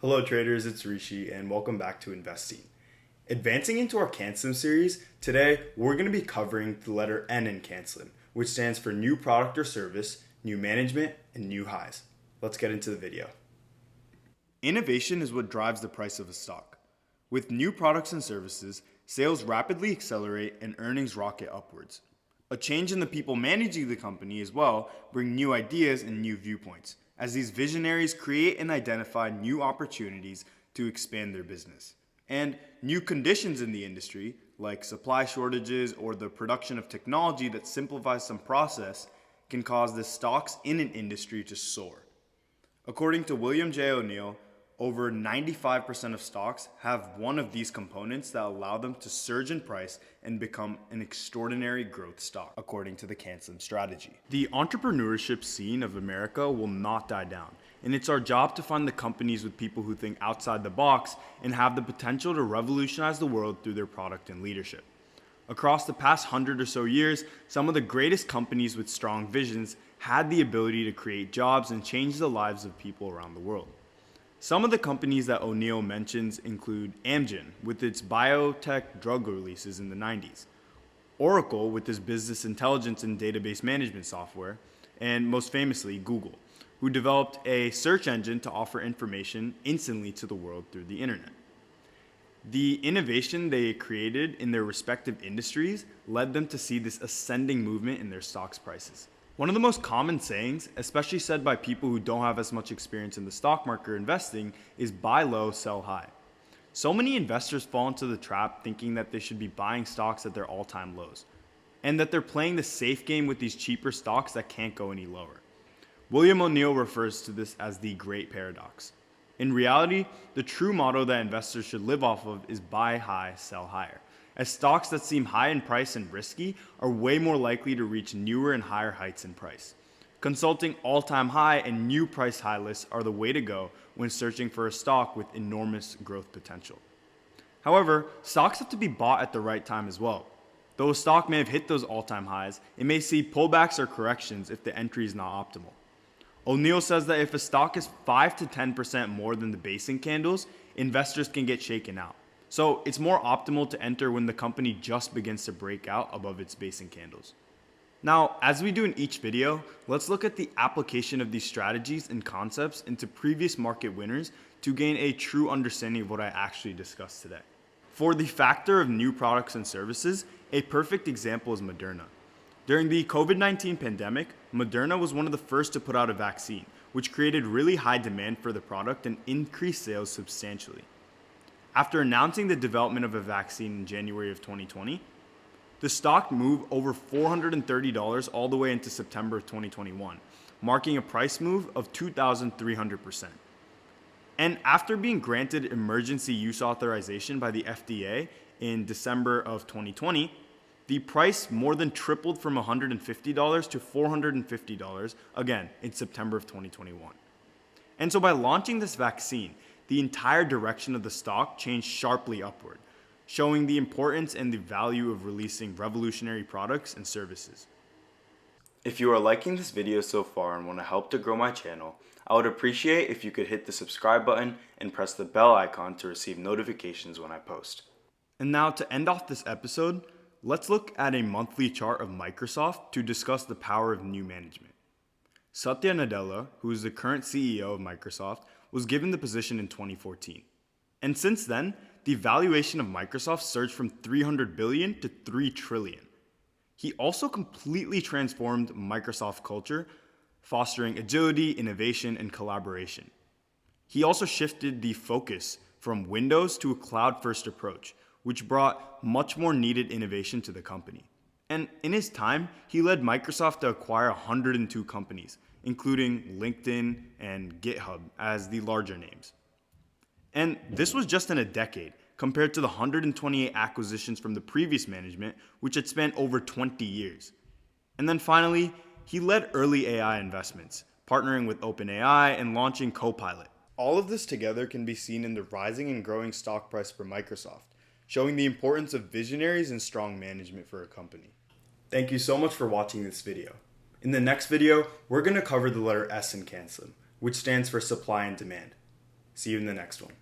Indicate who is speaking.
Speaker 1: Hello traders, it's Rishi and welcome back to Investeen. Advancing into our CANSLIM series, today we're going to be covering the letter N in CANSLIM, which stands for new product or service, new management, and new highs. Let's get into the video. Innovation is what drives the price of a stock. With new products and services, sales rapidly accelerate and earnings rocket upwards. A change in the people managing the company as well bring new ideas and new viewpoints, as these visionaries create and identify new opportunities to expand their business. And new conditions in the industry, like supply shortages or the production of technology that simplifies some process, can cause the stocks in an industry to soar. According to William J. O'Neill, over 95% of stocks have one of these components that allow them to surge in price and become an extraordinary growth stock, according to the CANSLIM strategy. The entrepreneurship scene of America will not die down, and it's our job to find the companies with people who think outside the box and have the potential to revolutionize the world through their product and leadership. Across the past 100 or so years, some of the greatest companies with strong visions had the ability to create jobs and change the lives of people around the world. Some of the companies that O'Neill mentions include Amgen with its biotech drug releases in the 90s, Oracle with its business intelligence and database management software, and most famously Google, who developed a search engine to offer information instantly to the world through the internet. The innovation they created in their respective industries led them to see this ascending movement in their stocks prices. One of the most common sayings, especially said by people who don't have as much experience in the stock market or investing, is buy low, sell high. So many investors fall into the trap thinking that they should be buying stocks at their all-time lows, and that they're playing the safe game with these cheaper stocks that can't go any lower. William O'Neill refers to this as the great paradox. In reality, the true motto that investors should live off of is buy high, sell higher, as stocks that seem high in price and risky are way more likely to reach newer and higher heights in price. Consulting all-time high and new price high lists are the way to go when searching for a stock with enormous growth potential. However, stocks have to be bought at the right time as well. Though a stock may have hit those all-time highs, it may see pullbacks or corrections if the entry is not optimal. O'Neill says that if a stock is 5 to 10% more than the basing candles, investors can get shaken out. So it's more optimal to enter when the company just begins to break out above its basing candles. Now, as we do in each video, let's look at the application of these strategies and concepts into previous market winners to gain a true understanding of what I actually discussed today. For the factor of new products and services, a perfect example is Moderna. During the COVID-19 pandemic, Moderna was one of the first to put out a vaccine, which created really high demand for the product and increased sales substantially. After announcing the development of a vaccine in January of 2020, the stock moved over $430 all the way into September of 2021, marking a price move of 2,300%. And after being granted emergency use authorization by the FDA in December of 2020, the price more than tripled from $150 to $450 again in September of 2021. And so by launching this vaccine, the entire direction of the stock changed sharply upward, showing the importance and the value of releasing revolutionary products and services. If you are liking this video so far and want to help to grow my channel, I would appreciate if you could hit the subscribe button and press the bell icon to receive notifications when I post. And now to end off this episode, let's look at a monthly chart of Microsoft to discuss the power of new management. Satya Nadella, who is the current CEO of Microsoft, was given the position in 2014. And since then, the valuation of Microsoft surged from $300 billion to $3 trillion. He also completely transformed Microsoft culture, fostering agility, innovation, and collaboration. He also shifted the focus from Windows to a cloud-first approach, which brought much more needed innovation to the company. And in his time, he led Microsoft to acquire 102 companies, including LinkedIn and GitHub as the larger names. And this was just in a decade, compared to the 128 acquisitions from the previous management, which had spanned over 20 years. And then finally, he led early AI investments, partnering with OpenAI and launching Copilot. All of this together can be seen in the rising and growing stock price for Microsoft, showing the importance of visionaries and strong management for a company. Thank you so much for watching this video. In the next video, we're going to cover the letter S in CANSLIM, which stands for supply and demand. See you in the next one.